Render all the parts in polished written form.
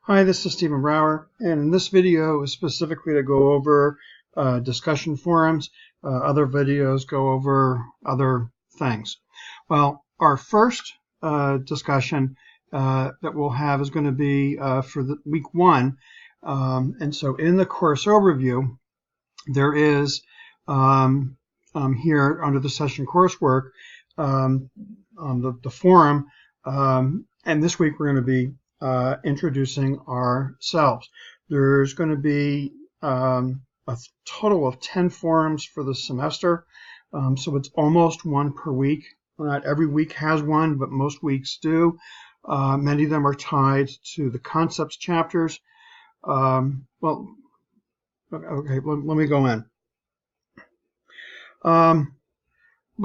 Hi, this is Stephen Brower, and in this video is specifically to go over discussion forums. Other videos go over other things. Well, our first discussion that we'll have is going to be for the week 1. And so in the course overview, there is here under the session coursework the forum, and this week we're going to be introducing ourselves. There's going to be a total of 10 forums for the semester, so it's almost one per week. Not every week has one, but most weeks do. Many of them are tied to the concepts chapters. Okay, let me go in. By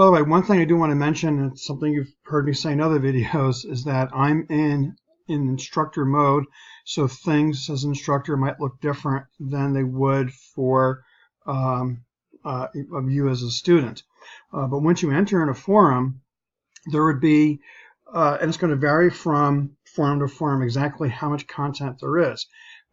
the way, one thing I do want to mention, and it's something you've heard me say in other videos, is that I'm in instructor mode, so things as an instructor might look different than they would for you as a student. But once you enter in a forum, there would be, and it's going to vary from forum to forum exactly how much content there is.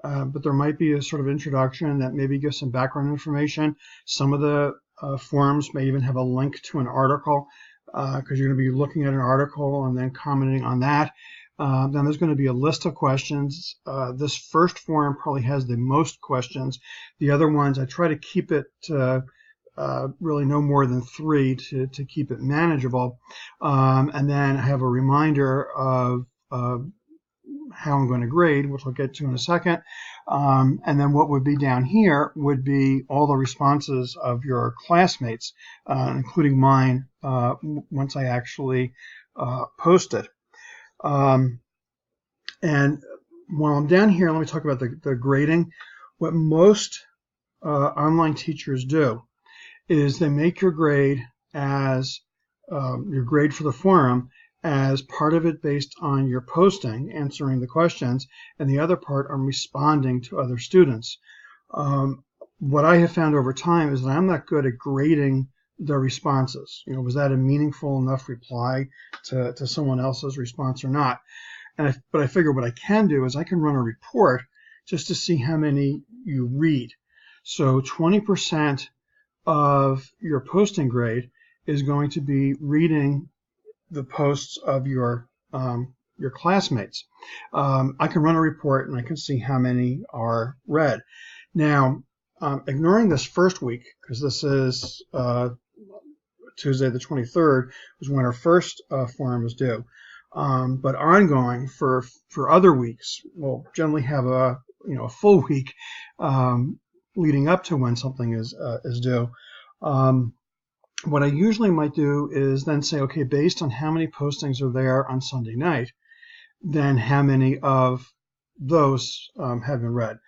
But there might be a sort of introduction that maybe gives some background information. Some of the forums may even have a link to an article because you're going to be looking at an article and then commenting on that. Then there's going to be a list of questions. This first forum probably has the most questions. The other ones, I try to keep it really no more than 3 to keep it manageable. And then I have a reminder of how I'm going to grade, which I'll get to in a second. And then what would be down here would be all the responses of your classmates, including mine, once I actually post it. And while I'm down here, let me talk about the grading. What most online teachers do is they make your grade as your grade for the forum as part of it based on your posting, answering the questions, and the other part on responding to other students. What I have found over time is that I'm not good at grading the responses. You know, was that a meaningful enough reply to someone else's response or not? But I figure what I can do is I can run a report just to see how many you read. So 20% of your posting grade is going to be reading the posts of your classmates. I can run a report and I can see how many are read. Now, ignoring this first week, because this is Tuesday the 23rd, was when our first forum is due. But ongoing for other weeks, we'll generally have a full week leading up to when something is due. What I usually might do is then say, okay, based on how many postings are there on Sunday night, then how many of those have been read.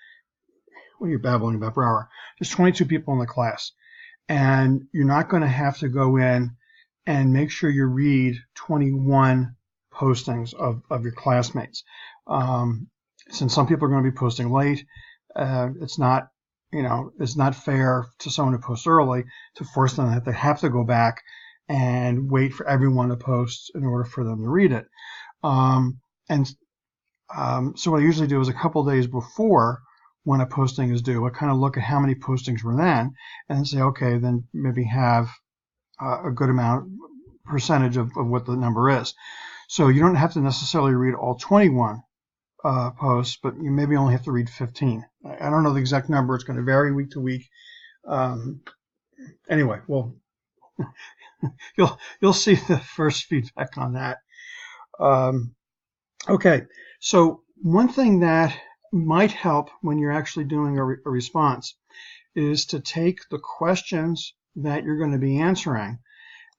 What are you babbling about, Brower? There's 22 people in the class, and you're not going to have to go in and make sure you read 21 postings of your classmates. Since some people are going to be posting late, it's not fair to someone who posts early to force them that they have to go back and wait for everyone to post in order for them to read it. So what I usually do is a couple days before when a posting is due, I kind of look at how many postings were then and say, okay, then maybe have a good percentage of what the number is. So you don't have to necessarily read all 21 posts, but you maybe only have to read 15. I don't know the exact number. It's going to vary week to week. Anyway, well, you'll see the first feedback on that. Okay, so one thing that might help when you're actually doing a response is to take the questions that you're going to be answering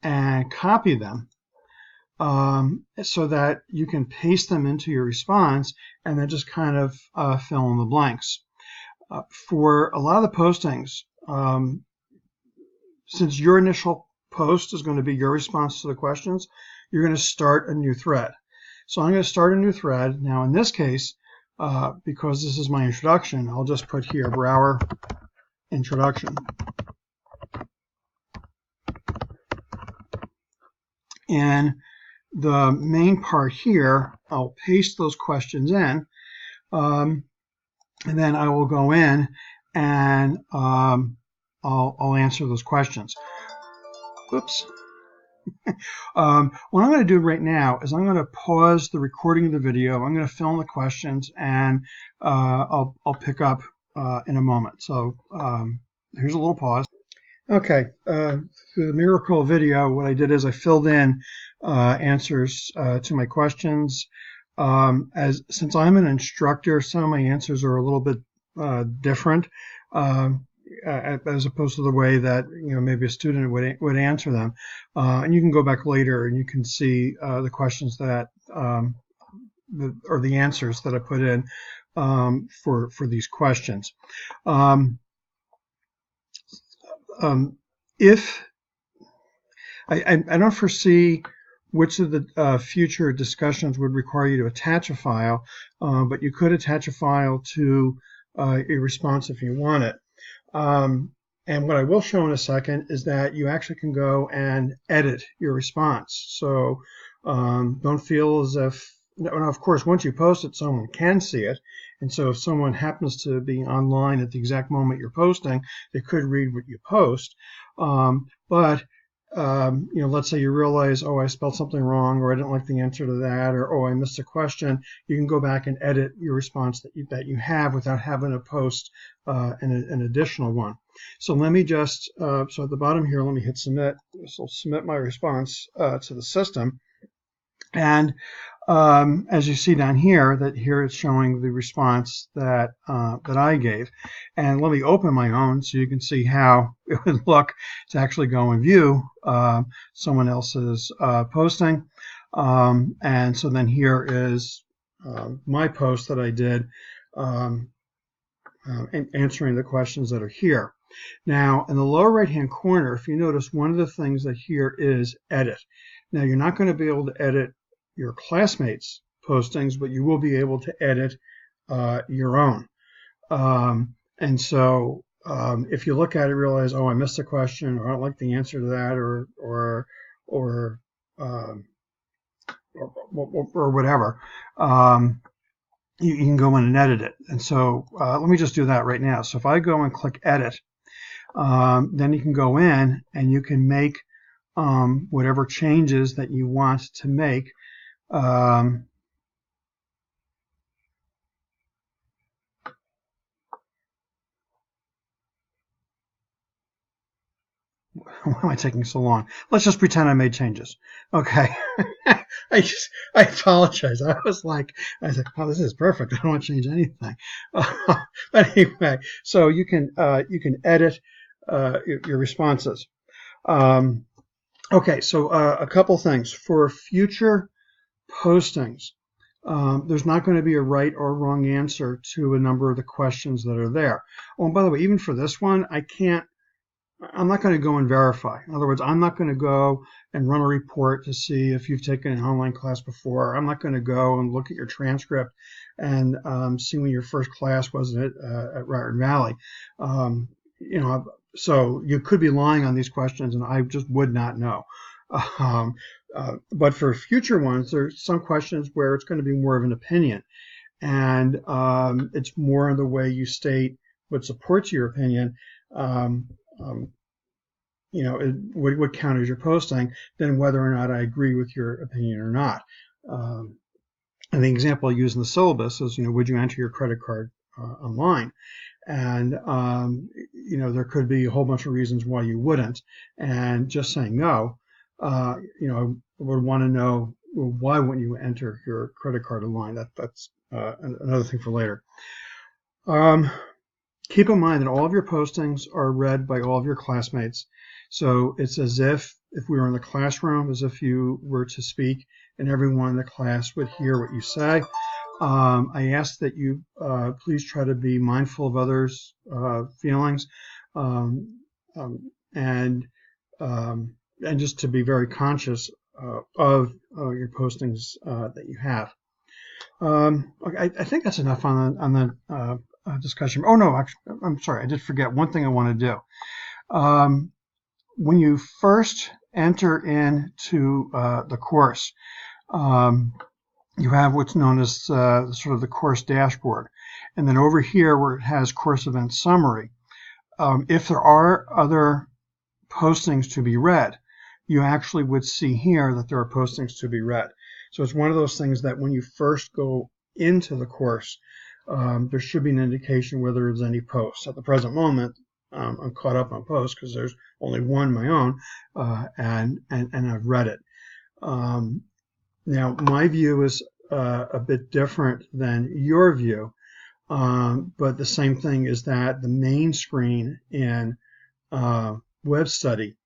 and copy them so that you can paste them into your response and then just kind of fill in the blanks. For a lot of the postings, since your initial post is going to be your response to the questions, you're going to start a new thread. So I'm going to start a new thread. Now in this case, because this is my introduction, I'll just put here Brower introduction. And the main part here, I'll paste those questions in. And then I will go in and I'll answer those questions. Oops. What I'm going to do right now is I'm going to pause the recording of the video. I'm going to fill in the questions, and I'll pick up in a moment. So here's a little pause. Okay, through the miracle video, what I did is I filled in answers to my questions. Since I'm an instructor, some of my answers are a little bit different as opposed to the way that maybe a student would answer them. And you can go back later and you can see the questions that or the answers that I put in for these questions. If I don't foresee which of the future discussions would require you to attach a file, but you could attach a file to a response if you want it. And what I will show in a second is that you actually can go and edit your response. So don't feel as if, now of course, once you post it, someone can see it. And so if someone happens to be online at the exact moment you're posting, they could read what you post. But let's say you realize, oh, I spelled something wrong, or I didn't like the answer to that, or oh, I missed a question. You can go back and edit your response that you have without having to post an additional one. So let me just so at the bottom here, let me hit submit. This will submit my response to the system, and as you see down here, that here it's showing the response that I gave. And let me open my own so you can see how it would look to actually go and view someone else's posting. And so then here is my post that I did answering the questions that are here. Now, in the lower right-hand corner, if you notice, one of the things that here is edit. Now, you're not going to be able to edit your classmates' postings, but you will be able to edit your own. And so if you look at it, realize, oh, I missed a question, or I don't like the answer to that, or whatever, you can go in and edit it. And so let me just do that right now. So if I go and click edit, then you can go in and you can make whatever changes that you want to make. Why am I taking so long? Let's just pretend I made changes. Okay. I apologize. I said, oh, this is perfect. I don't want to change anything. But anyway, so you can edit your responses. Okay, so a couple things for future postings. There's not going to be a right or wrong answer to a number of the questions that are there. Oh, and by the way, even for this one, I'm not going to go and verify. In other words, I'm not going to go and run a report to see if you've taken an online class before. I'm not going to go and look at your transcript and see when your first class was at Riard Valley. So you could be lying on these questions, and I just would not know. But for future ones, there's some questions where it's going to be more of an opinion, and it's more in the way you state what supports your opinion. What count as your posting than whether or not I agree with your opinion or not. And the example I use in the syllabus is, would you enter your credit card online? And, there could be a whole bunch of reasons why you wouldn't. And just saying no, I would want to know, well, why wouldn't you enter your credit card online? That's another thing for later. Keep in mind that all of your postings are read by all of your classmates. So it's as if we were in the classroom, as if you were to speak, and everyone in the class would hear what you say. I ask that you please try to be mindful of others' feelings, and just to be very conscious of your postings that you have. I think that's enough on the discussion. Oh no, actually, I'm sorry, I did forget one thing I want to do. When you first enter into the course, you have what's known as sort of the course dashboard. And then over here where it has course event summary, if there are other postings to be read, you actually would see here that there are postings to be read. So it's one of those things that when you first go into the course, there should be an indication whether there's any posts. At the present moment, I'm caught up on posts because there's only one, my own, and I've read it. Now, my view is a bit different than your view, but the same thing is that the main screen in web study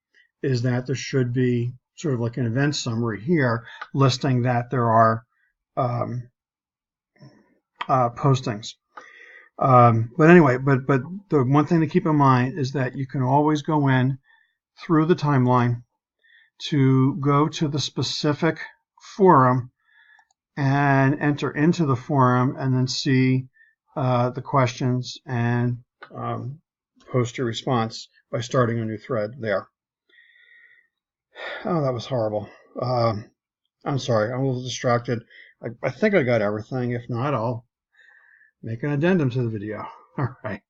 is that there should be sort of like an event summary here listing that there are postings. But anyway, but the one thing to keep in mind is that you can always go in through the timeline to go to the specific forum and enter into the forum and then see the questions and post your response by starting a new thread there. Oh, that was horrible. I'm sorry, I'm a little distracted. I think I got everything. If not, I'll make an addendum to the video. All right.